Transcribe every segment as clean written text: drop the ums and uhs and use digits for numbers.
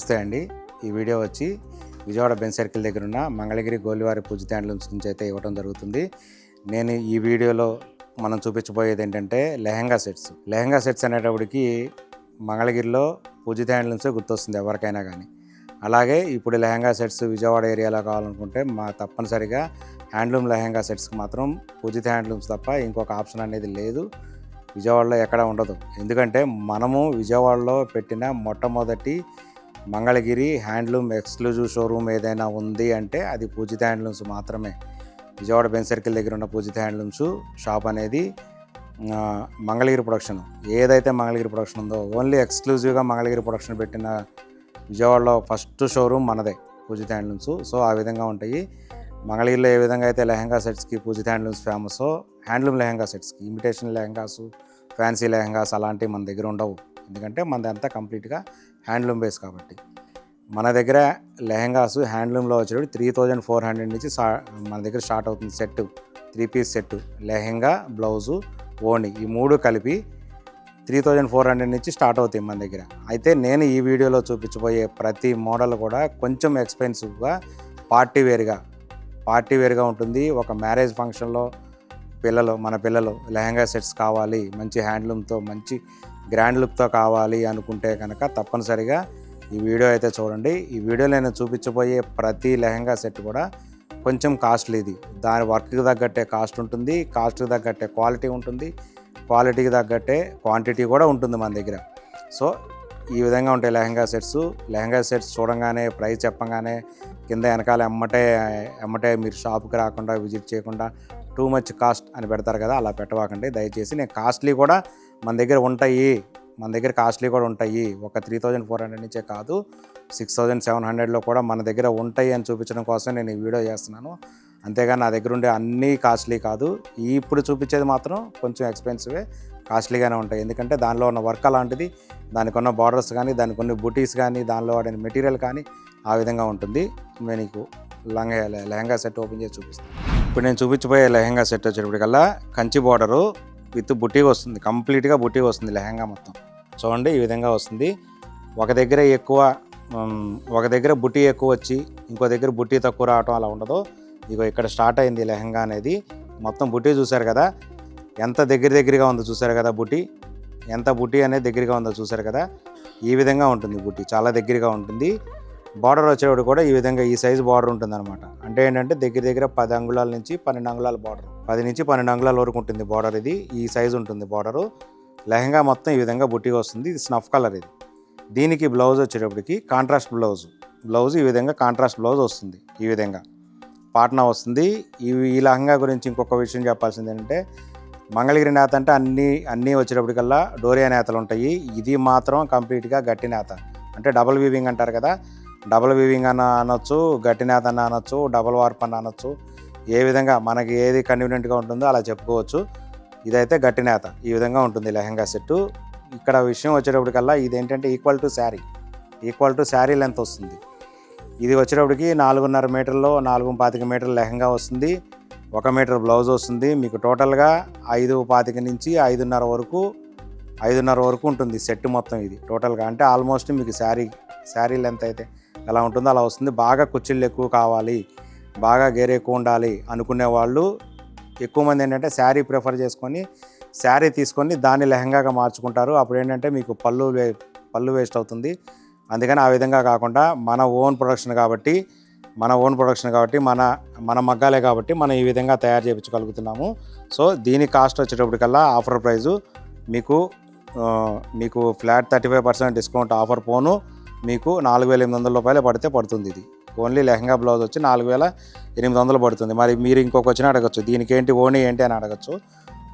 నమస్తే అండి. ఈ వీడియో వచ్చి విజయవాడ బెంజ్ సర్కిల్ దగ్గర ఉన్న మంగళగిరి గోలివారి పూజిత హ్యాండ్లూమ్స్ నుంచి అయితే ఇవ్వడం జరుగుతుంది. నేను ఈ వీడియోలో మనం చూపించబోయేది ఏంటంటే లెహంగా సెట్స్ అనేటప్పటికి మంగళగిరిలో పూజిత హ్యాండ్లూమ్సే గుర్తొస్తుంది ఎవరికైనా కానీ. అలాగే ఇప్పుడు లెహంగా సెట్స్ విజయవాడ ఏరియాలో కావాలనుకుంటే తప్పనిసరిగా హ్యాండ్లూమ్ లెహంగా సెట్స్కి మాత్రం పూజిత హ్యాండ్లూమ్స్ తప్ప ఇంకొక ఆప్షన్ అనేది లేదు, విజయవాడలో ఎక్కడ ఉండదు. ఎందుకంటే మనము విజయవాడలో పెట్టిన మొట్టమొదటి మంగళగిరి హ్యాండ్లూమ్ ఎక్స్క్లూజివ్ షోరూమ్ ఏదైనా ఉంది అంటే అది పూజిత హ్యాండ్లూమ్స్ మాత్రమే. విజయవాడ బెంజ్ సర్కిల్ దగ్గర ఉన్న పూజిత హ్యాండ్లూమ్స్ షాప్ అనేది మంగళగిరి ప్రొడక్షన్, ఏదైతే మంగళగిరి ప్రొడక్షన్ ఉందో ఓన్లీ ఎక్స్క్లూజివ్గా మంగళగిరి ప్రొడక్షన్ పెట్టిన విజయవాడలో ఫస్ట్ షోరూమ్ మనదే పూజిత హ్యాండ్లూమ్స్. సో ఆ విధంగా ఉంటాయి. మంగళగిరిలో ఏ విధంగా అయితే లెహంగా సెట్స్కి Poojitha handlooms famous, handloom lehenga సెట్స్కి ఇమిటేషన్ లెహంగాస్, ఫ్యాన్సీ లెహంగాస్ అలాంటివి మన దగ్గర ఉండవు. ఎందుకంటే మనదంతా కంప్లీట్గా హ్యాండ్లూమ్ బేస్ కాబట్టి. మన దగ్గర లెహంగాస్ హ్యాండ్లూమ్లో వచ్చేటప్పుడు 3400 నుంచి మన దగ్గర స్టార్ట్ అవుతుంది. Set 3 piece set, lehenga, blouse, ఓణి, ఈ మూడు కలిపి 3400 నుంచి స్టార్ట్ అవుతాయి మన దగ్గర. అయితే నేను ఈ వీడియోలో చూపించబోయే ప్రతి మోడల్ కూడా కొంచెం ఎక్స్పెన్సివ్గా పార్టీ వేర్గా ఉంటుంది. ఒక మ్యారేజ్ ఫంక్షన్లో మన పిల్లలు లెహంగా సెట్స్ కావాలి, మంచి హ్యాండ్లూమ్తో మంచి గ్రాండ్ లుక్తో కావాలి అనుకుంటే కనుక తప్పనిసరిగా ఈ వీడియో అయితే చూడండి. ఈ వీడియోలో నేను చూపించబోయే ప్రతి లెహంగా సెట్ కూడా కొంచెం కాస్ట్లీది. దాని వర్క్కి తగ్గట్టే కాస్ట్ ఉంటుంది, కాస్ట్కి తగ్గట్టే క్వాలిటీ ఉంటుంది, క్వాలిటీకి తగ్గట్టే క్వాంటిటీ కూడా ఉంటుంది మన దగ్గర. సో ఈ విధంగా ఉంటాయి లెహంగా సెట్స్ చూడంగానే ప్రైస్ చెప్పగానే కింద వెనకాల ఎమ్మటే మీరు షాప్కి రాకుండా విజిట్ చేయకుండా టూ మచ్ కాస్ట్ అని పెడతారు కదా, అలా పెట్టవాకండి దయచేసి. నేను కాస్ట్లీ కూడా మన దగ్గర ఉంటాయి. ఒక 3400 నుంచే కాదు, 6700లో కూడా మన దగ్గర ఉంటాయి అని చూపించడం కోసం నేను ఈ వీడియో చేస్తున్నాను. అంతేగాని నా దగ్గర ఉండే అన్నీ కాస్ట్లీ కాదు. ఇప్పుడు చూపించేది మాత్రం కొంచెం ఎక్స్పెన్సివే, కాస్ట్లీగానే ఉంటాయి. ఎందుకంటే దానిలో ఉన్న వర్క్ అలాంటిది, దానికి ఉన్న బార్డర్స్ కానీ, దానికి ఉన్న బుటీస్ కానీ, దానిలో వాడిన మెటీరియల్ కానీ ఆ విధంగా ఉంటుంది. నేను నీకు లెహంగా సెట్ ఓపెన్ చేసి చూపిస్తాను. ఇప్పుడు నేను చూపించబోయే లెహంగా సెట్ వచ్చేటప్పటికల్లా కంచి బార్డరు విత్ బుటీ వస్తుంది, కంప్లీట్గా బుటీ వస్తుంది లెహంగా మొత్తం. చూడండి ఈ విధంగా వస్తుంది. ఒక దగ్గర బుటీ ఎక్కువ వచ్చి ఇంకో దగ్గర బుటీ తక్కువ రావటం అలా ఉండదు. ఇగో ఇక్కడ స్టార్ట్ అయింది లెహంగా అనేది. మొత్తం బుటీ చూసారు కదా, ఎంత దగ్గరగా ఉందో చూసారు కదా, ఎంత బుటీ అనేది దగ్గరగా ఉందో చూసారు కదా. ఈ విధంగా ఉంటుంది బుటీ, చాలా దగ్గరగా ఉంటుంది. బార్డర్ వచ్చేవాడు కూడా ఈ విధంగా ఈ సైజు బార్డర్ ఉంటుంది అనమాట. అంటే ఏంటంటే దగ్గర 10 అంగుళాల నుంచి 12 అంగుళాల బార్డర్, 10 నుంచి 12 అంగుళాల వరకు ఉంటుంది బార్డర్. ఇది ఈ సైజు ఉంటుంది బార్డరు. లెహంగా మొత్తం ఈ విధంగా బుటీ వస్తుంది. ఇది స్నఫ్ కలర్. ఇది దీనికి బ్లౌజ్ వచ్చేటప్పటికి కాంట్రాస్ట్ బ్లౌజ్ ఈ విధంగా కాంట్రాస్ట్ బ్లౌజ్ వస్తుంది. ఈ విధంగా పాట్నా వస్తుంది. ఈ లెహంగా గురించి ఇంకొక విషయం చెప్పాల్సింది ఏంటంటే మంగళగిరి నేత అంటే అన్నీ వచ్చేటప్పటికల్లా డోరియా నేతలు ఉంటాయి. ఇది మాత్రం కంప్లీట్గా గట్టి నేత, అంటే డబుల్ వీవింగ్ అంటారు కదా, డబుల్ వీవింగ్ అన్న అనొచ్చు, గట్టి నేత అన్న అనొచ్చు, డబుల్ వార్ప్ అన్న అనొచ్చు. ఏ విధంగా మనకి ఏది కన్వీనియంట్గా ఉంటుందో అలా చెప్పుకోవచ్చు. ఇదైతే గట్టి నేత ఈ విధంగా ఉంటుంది లెహంగా సెట్టు. ఇక్కడ విషయం వచ్చేటప్పటికల్లా ఇదేంటంటే ఈక్వల్ టు శారీ లెంత్ వస్తుంది. ఇది వచ్చేటప్పటికి 4.5 మీటర్లో 4.25 మీటర్ల లెహంగా వస్తుంది. 1 మీటర్ బ్లౌజ్ వస్తుంది. మీకు టోటల్గా 5.25 నుంచి 5.5 వరకు ఉంటుంది సెట్ మొత్తం ఇది టోటల్గా. అంటే ఆల్మోస్ట్ మీకు శారీ లెంత్ అయితే ఎలా ఉంటుందో అలా వస్తుంది. బాగా కుచ్చిళ్ళు ఎక్కువ కావాలి, బాగా గేర్ ఎక్కువ ఉండాలి అనుకునే వాళ్ళు ఎక్కువ మంది ఏంటంటే శారీ ప్రిఫర్ చేసుకొని శారీ తీసుకొని దాన్ని లెహంగాగా మార్చుకుంటారు. అప్పుడు ఏంటంటే మీకు పళ్ళు వేస్ట్ అవుతుంది. అందుకని ఆ విధంగా కాకుండా మన ఓన్ ప్రొడక్షన్ కాబట్టి మన మగ్గాలే కాబట్టి మనం ఈ విధంగా తయారు చేయించగలుగుతున్నాము. సో దీని కాస్ట్ వచ్చేటప్పటికల్లా ఆఫర్ ప్రైజు మీకు ఫ్లాట్ 35% డిస్కౌంట్ ఆఫర్ పోను మీకు 4800 పడుతుంది. ఇది ఓన్లీ లెహంగా బ్లౌజ్ వచ్చి 4800 పడుతుంది. మరి మీరు ఇంకొక వచ్చిన అడగచ్చు, దీనికి ఏంటి ఓణీ ఏంటి అని అడగచ్చు.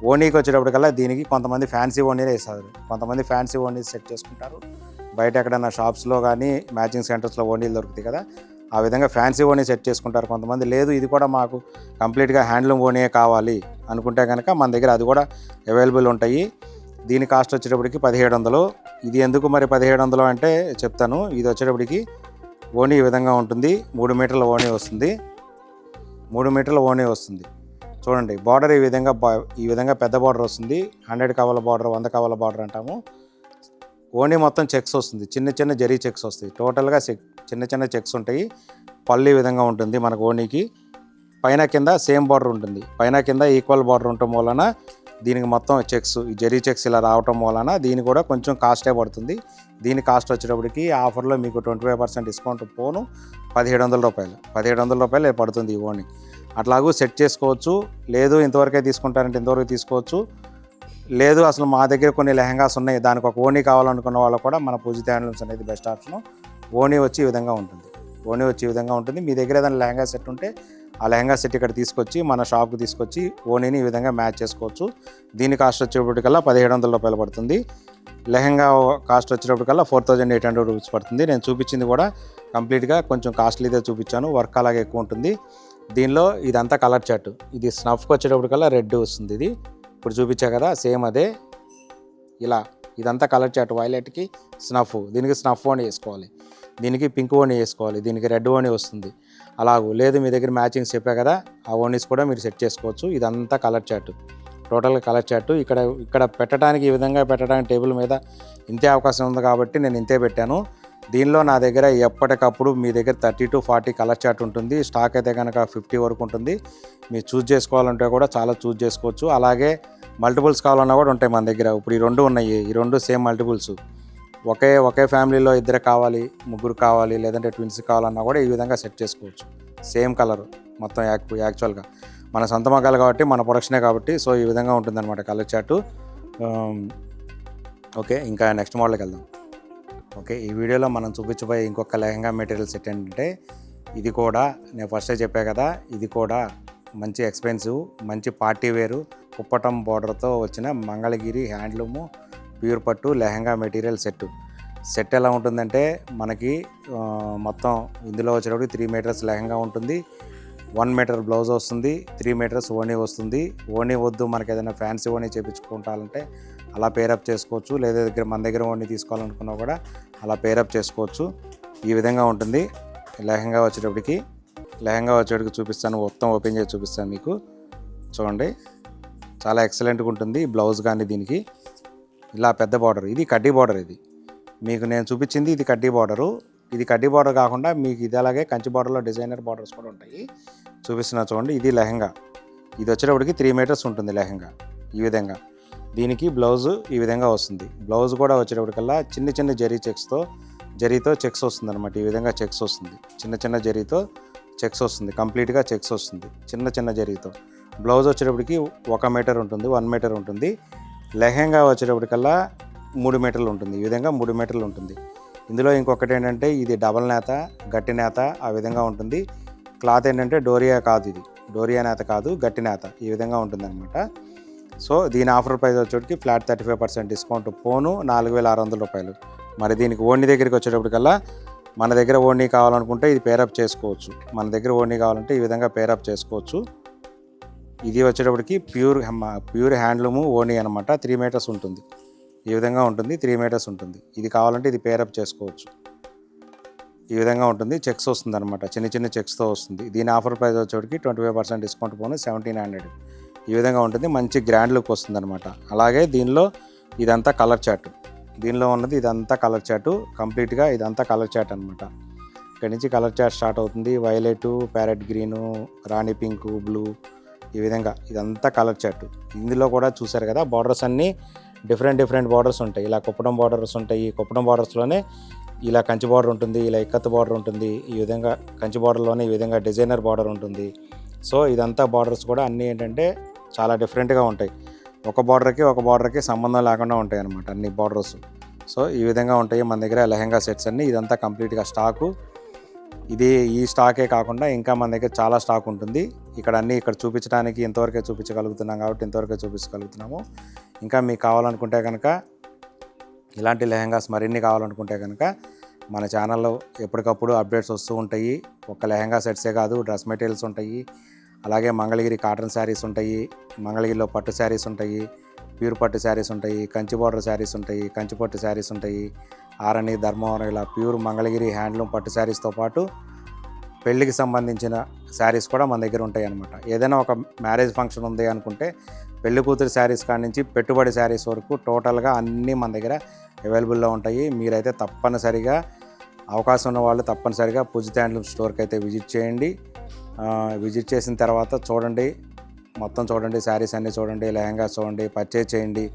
ఓణీకి వచ్చేటప్పటికల్లా దీనికి కొంతమంది ఫ్యాన్సీ ఓణీనే వేస్తారు, కొంతమంది ఫ్యాన్సీ ఓణీ సెట్ చేసుకుంటారు. బయట ఎక్కడైనా షాప్స్లో కానీ మ్యాచింగ్ సెంటర్స్లో ఓణీలు దొరుకుతాయి కదా, ఆ విధంగా ఫ్యాన్సీ ఓణీ సెట్ చేసుకుంటారు. కొంతమంది లేదు ఇది కూడా మాకు కంప్లీట్గా హ్యాండ్లూమ్ ఓణీయే కావాలి అనుకుంటే కనుక మన దగ్గర అది కూడా అవైలబుల్ ఉంటాయి. దీని కాస్ట్ వచ్చేటప్పటికి 1700. ఇది ఎందుకు మరి 1700 అంటే చెప్తాను. ఇది వచ్చేటప్పటికి ఓణీ ఈ విధంగా ఉంటుంది. 3 మీటర్ల ఓణీ వస్తుంది. చూడండి బార్డర్ ఈ విధంగా పెద్ద బార్డర్ వస్తుంది. 100 కవల బార్డర్, 100 కవల బార్డర్ అంటాము. ఓనీ మొత్తం చెక్స్ వస్తుంది, చిన్న చిన్న జరీ చెక్స్ వస్తాయి. టోటల్గా చిన్న చిన్న చెక్స్ ఉంటాయి. పళ్ళు ఈ విధంగా ఉంటుంది మనకు ఓనీకి. పైన కింద సేమ్ బార్డర్ ఉంటుంది, పైన కింద ఈక్వల్ బార్డర్ ఉండటం వలన దీనికి మొత్తం చెక్స్, ఈ జరీ చెక్స్ ఇలా రావటం వలన దీని కూడా కొంచెం కాస్టే పడుతుంది. దీని కాస్ట్ వచ్చేటప్పటికి ఆఫర్లో మీకు 25% డిస్కౌంట్ పోను 1700 రూపాయలు, 1700 రూపాయలు పడుతుంది ఈ ఓనీ. అట్లాగూ సెట్ చేసుకోవచ్చు. లేదు ఇంతవరకే తీసుకుంటారంటే ఇంతవరకు తీసుకోవచ్చు. లేదు అసలు మా దగ్గర కొన్ని లెహంగాస్ ఉన్నాయి, దానికి ఒక ఓనీ కావాలనుకున్న వాళ్ళు కూడా మన పూజిత హ్యాండ్లూమ్స్ అనేది బెస్ట్ ఆప్షను. ఓనీ వచ్చి ఈ విధంగా ఉంటుంది, ఓనీ వచ్చి ఈ విధంగా ఉంటుంది. మీ దగ్గర ఏదైనా లెహంగా సెట్ ఉంటే ఆ లెహంగా సెట్ ఇక్కడ తీసుకొచ్చి మన షాప్కి తీసుకొచ్చి ఓనీని ఈ విధంగా మ్యాచ్ చేసుకోవచ్చు. దీని కాస్ట్ వచ్చేటప్పటికల్లా 1700 రూపాయలు పడుతుంది. లెహంగా కాస్ట్ వచ్చేటప్పటికల్లా 4800 రూపీస్ పడుతుంది. నేను చూపించింది కూడా కంప్లీట్గా కొంచెం కాస్ట్లీదే చూపించాను, వర్క్ అలాగే ఎక్కువ ఉంటుంది. దీనిలో ఇదంతా కలర్ చార్ట్. ఇది స్నఫ్కి వచ్చేటప్పటికల్లా రెడ్ వస్తుంది. ఇది ఇప్పుడు చూపించా కదా సేమ్ అదే ఇలా. ఇదంతా కలర్ చార్ట్, వైలెట్కి స్నఫ్, దీనికి స్నఫ్ ఓనీ వేసుకోవాలి, దీనికి పింక్ ఓనీ వేసుకోవాలి, దీనికి రెడ్ ఓనీ వస్తుంది. అలాగూ లేదు మీ దగ్గర మ్యాచింగ్స్ చెప్పా కదా, ఆ ఓనీస్ కూడా మీరు సెట్ చేసుకోవచ్చు. ఇదంతా కలర్ చార్ట్, టోటల్గా కలర్ చార్ట్. ఇక్కడ పెట్టడానికి ఈ విధంగా పెట్టడానికి టేబుల్ మీద ఇంతే అవకాశం ఉంది కాబట్టి నేను ఇంతే పెట్టాను. దీనిలో నా దగ్గర ఎప్పటికప్పుడు మీ దగ్గర 30 to 40 కలర్ చార్ట్ ఉంటుంది. స్టాక్ అయితే కనుక 50 వరకు ఉంటుంది. మీరు చూస్ చేసుకోవాలంటే కూడా చాలా చూస్ చేసుకోవచ్చు. అలాగే మల్టిపుల్స్ కావాలన్నా కూడా ఉంటాయి మన దగ్గర. ఇప్పుడు ఈ రెండు ఉన్నాయి, ఈ రెండు సేమ్ మల్టిపుల్స్. ఒకే ఫ్యామిలీలో ఇద్దరు కావాలి, ముగ్గురు కావాలి, లేదంటే ట్విన్స్ కావాలన్నా కూడా ఈ విధంగా సెట్ చేసుకోవచ్చు. సేమ్ కలర్ మొత్తం యాక్చువల్గా మన సొంత మగ్గాలు కాబట్టి మన ప్రొడక్షనే కాబట్టి సో ఈ విధంగా ఉంటుందన్నమాట కలర్ చార్టు. ఓకే, ఇంకా నెక్స్ట్ మోడల్కి వెళ్దాం. ఓకే, ఈ వీడియోలో మనం చూపించబోయే ఇంకొక లెహంగా మెటీరియల్ సెట్ ఏంటంటే ఇది కూడా నేను ఫస్టే చెప్పా కదా, ఇది కూడా మంచి ఎక్స్పెన్సివ్, మంచి పార్టీ వేరు కుప్పటం బోర్డర్తో వచ్చిన మంగళగిరి హ్యాండ్లూము ప్యూర్ పట్టు లెహంగా మెటీరియల్ సెట్ ఎలా ఉంటుందంటే మనకి మొత్తం ఇందులో వచ్చేటప్పుడు 3 మీటర్స్ లెహంగా ఉంటుంది, 1 మీటర్ బ్లౌజ్ వస్తుంది, 3 మీటర్స్ ఓనీ వస్తుంది. ఓనీ వద్దు మనకి ఏదైనా ఫ్యాన్సీ ఓనీ చేయించుకుంటారంటే అలా పేరప్ చేసుకోవచ్చు, లేదా మన దగ్గర ఓనీ తీసుకోవాలనుకున్నా కూడా అలా పేరప్ చేసుకోవచ్చు. ఈ విధంగా ఉంటుంది లెహంగా వచ్చేటప్పటికి. చూపిస్తాను, మొత్తం ఓపెన్ చేసి చూపిస్తాను మీకు. చూడండి, చాలా ఎక్సలెంట్గా ఉంటుంది బ్లౌజ్ కానీ దీనికి. ఇలా పెద్ద బార్డర్, ఇది కడ్డీ బార్డర్. ఇది మీకు నేను చూపించింది ఇది కడ్డీ బార్డరు. ఇది కడ్డీ బార్డర్ కాకుండా మీకు ఇది అలాగే కంచి బార్డర్లో డిజైనర్ బార్డర్స్ కూడా ఉంటాయి. చూపిస్తున్నా చూడండి, ఇది లెహంగా. ఇది వచ్చేటప్పటికి 3 మీటర్స్ ఉంటుంది లెహంగా ఈ విధంగా. దీనికి బ్లౌజ్ ఈ విధంగా వస్తుంది. బ్లౌజ్ కూడా వచ్చేటప్పటికల్లా చిన్న జరీతో చెక్స్ వస్తుంది అనమాట. ఈ విధంగా చెక్స్ వస్తుంది, చిన్న జరీతో చెక్స్ వస్తుంది, కంప్లీట్గా చెక్స్ వస్తుంది చిన్న జరీతో. బ్లౌజ్ వచ్చేటప్పటికి 1 మీటర్ ఉంటుంది, 1 మీటర్ ఉంటుంది. లెహంగా వచ్చేటప్పటికల్లా 3 మీటర్లు ఉంటుంది. ఈ విధంగా 3 మీటర్లు ఉంటుంది. ఇందులో ఇంకొకటి ఏంటంటే ఇది డబల్ నేత, గట్టి నేత ఆ విధంగా ఉంటుంది. క్లాత్ ఏంటంటే డోరియా నేత కాదు, గట్టి నేత ఈ విధంగా ఉంటుంది అనమాట. సో దీని ఆఫర్ ప్రైస్ వచ్చేటికి ఫ్లాట్ 35% డిస్కౌంట్ పోను 4600 రూపాయలు. మరి దీనికి ఓణీ దగ్గరికి వచ్చేటప్పటికల్లా మన దగ్గర ఓణీ కావాలనుకుంటే ఇది పేరప్ చేసుకోవచ్చు. మన దగ్గర ఓణీ కావాలంటే ఈ విధంగా పేరప్ చేసుకోవచ్చు. ఇది వచ్చేటప్పటికి ప్యూర్ హ్యాండ్లూము ఓణీ అనమాట. 3 మీటర్స్ ఉంటుంది, ఈ విధంగా ఉంటుంది, 3 మీటర్స్ ఉంటుంది. ఇది కావాలంటే ఇది పేరప్ చేసుకోవచ్చు. ఈ విధంగా ఉంటుంది, చెక్స్ వస్తుంది అనమాట, చిన్న చెక్స్తో వస్తుంది. దీని ఆఫర్ ప్రైస్ వచ్చేటికి 25% డిస్కౌంట్ పోను 1700. ఈ విధంగా ఉంటుంది, మంచి గ్రాండ్ లుక్ వస్తుంది అనమాట. అలాగే దీనిలో ఇదంతా కలర్ చార్ట్, దీనిలో ఉన్నది ఇదంతా కలర్ చార్టు, కంప్లీట్గా ఇదంతా కలర్ చార్ట్ అనమాట. ఇక్కడి నుంచి కలర్ చార్ట్ స్టార్ట్ అవుతుంది. వైలెట్, ప్యారెట్ గ్రీను, రాణి పింకు, బ్లూ, ఈ విధంగా ఇదంతా కలర్ చార్ట్. ఇందులో కూడా చూసారు కదా బార్డర్స్ అన్నీ డిఫరెంట్ బార్డర్స్ ఉంటాయి. ఇలా కుప్పడం బార్డర్స్ ఉంటాయి. కుప్పడం బార్డర్స్లోనే ఇలా కంచి బార్డర్ ఉంటుంది, ఇలా ఇక్కత్ బార్డర్ ఉంటుంది. ఈ విధంగా కంచి బార్డర్లోనే ఈ విధంగా డిజైనర్ బార్డర్ ఉంటుంది. సో ఇదంతా బార్డర్స్ కూడా అన్నీ ఏంటంటే చాలా డిఫరెంట్గా ఉంటాయి. ఒక బార్డర్కి సంబంధం లేకుండా ఉంటాయి అన్నమాట అన్ని బార్డర్స్. సో ఈ విధంగా ఉంటాయి మన దగ్గర లెహంగా సెట్స్ అన్నీ. ఇదంతా కంప్లీట్గా స్టాకు. ఈ స్టాకే కాకుండా ఇంకా మన దగ్గర చాలా స్టాక్ ఉంటుంది. ఇక్కడ చూపించడానికి ఇంతవరకే చూపించగలుగుతున్నాం కాబట్టి ఇంతవరకే చూపించగలుగుతున్నాము. ఇంకా మీకు కావాలనుకుంటే కనుక ఇలాంటి లెహంగాస్ మరిన్ని కావాలనుకుంటే కనుక మన ఛానల్లో ఎప్పటికప్పుడు అప్డేట్స్ వస్తూ ఉంటాయి. ఒక లెహంగా సెట్సే కాదు, డ్రెస్ మెటీరియల్స్ ఉంటాయి, అలాగే మంగళగిరి కాటన్ శారీస్ ఉంటాయి, మంగళగిరిలో పట్టు శారీస్ ఉంటాయి, ప్యూర్ పట్టు శారీస్ ఉంటాయి, కంచి బార్డర్ శారీస్ ఉంటాయి, కంచి పట్టు శారీస్ ఉంటాయి, ఆరణి, ధర్మవరం ఇలా ప్యూర్ మంగళగిరి హ్యాండ్లూమ్ పట్టు శారీస్తో పాటు పెళ్ళికి సంబంధించిన శారీస్ కూడా మన దగ్గర ఉంటాయి అన్నమాట. ఏదైనా ఒక మ్యారేజ్ ఫంక్షన్ ఉంది అనుకుంటే పెళ్లి కూతురు శారీస్ కాడి నుంచి పెట్టుబడి శారీస్ వరకు టోటల్గా అన్నీ మన దగ్గర అవైలబుల్లో ఉంటాయి. మీరైతే తప్పనిసరిగా అవకాశం ఉన్న వాళ్ళు తప్పనిసరిగా పూజిత హ్యాండ్లూమ్ స్టోర్కి అయితే విజిట్ చేయండి. విజిట్ చేసిన తర్వాత చూడండి, మొత్తం చూడండి, శారీస్ అన్నీ చూడండి, లెహంగాస్ చూడండి, పర్చేజ్ చేయండి.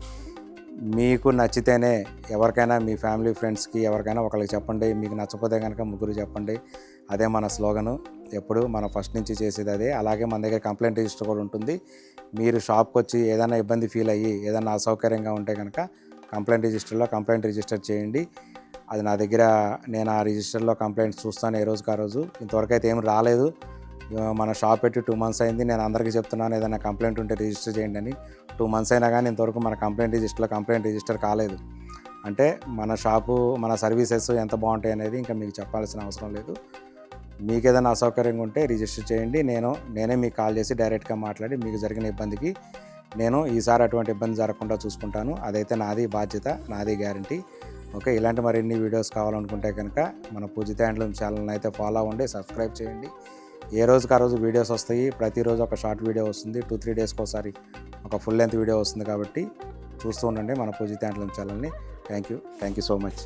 మీకు నచ్చితేనే ఎవరికైనా మీ ఫ్యామిలీ ఫ్రెండ్స్కి ఎవరికైనా ఒకరికి చెప్పండి. మీకు నచ్చకపోతే కనుక ముగ్గురు చెప్పండి. అదే మన స్లోగను, ఎప్పుడు మనం ఫస్ట్ నుంచి చేసేది అదే. అలాగే మన దగ్గర కంప్లైంట్ రిజిస్టర్ కూడా ఉంటుంది. మీరు షాప్కి వచ్చి ఏదైనా ఇబ్బంది ఫీల్ అయ్యి ఏదైనా అసౌకర్యంగా ఉంటే కనుక కంప్లైంట్ రిజిస్టర్ చేయండి. అది నా దగ్గర, నేను ఆ రిజిస్టర్లో కంప్లైంట్స్ చూస్తాను ఏ రోజుకి ఆ రోజు. ఇంతవరకు అయితే ఏం రాలేదు. మన షాప్ పెట్టి 2 months అయింది. నేను అందరికీ చెప్తున్నాను ఏదైనా కంప్లైంట్ ఉంటే రిజిస్టర్ చేయండి అని. 2 months అయినా కానీ ఇంతవరకు మన కంప్లైంట్ రిజిస్టర్ కాలేదు. అంటే మన షాపు, మన సర్వీసెస్ ఎంత బాగుంటాయి అనేది ఇంకా మీకు చెప్పాల్సిన అవసరం లేదు. మీకు ఏదైనా అసౌకర్యంగా ఉంటే రిజిస్టర్ చేయండి. నేనే మీకు కాల్ చేసి డైరెక్ట్గా మాట్లాడి మీకు జరిగిన ఇబ్బందికి నేను ఈసారి అటువంటి ఇబ్బంది జరగకుండా చూసుకుంటాను. అదైతే నాది బాధ్యత, నాది గ్యారంటీ. ఓకే, ఇలాంటి మరిన్ని వీడియోస్ కావాలనుకుంటే కనుక మన పూజిత హ్యాండ్లూమ్ ఛానల్ని అయితే ఫాలో అవ్వండి, సబ్స్క్రైబ్ చేయండి. ఏ రోజుకి ఆ రోజు వీడియోస్ వస్తాయి. ప్రతిరోజు ఒక షార్ట్ వీడియో వస్తుంది. 2-3 డేస్కి ఒకసారి ఒక ఫుల్ లెంత్ వీడియో వస్తుంది. కాబట్టి చూస్తూ ఉండండి మన పూజిత హ్యాండ్లూమ్ ఛానల్ని. Thank you so much.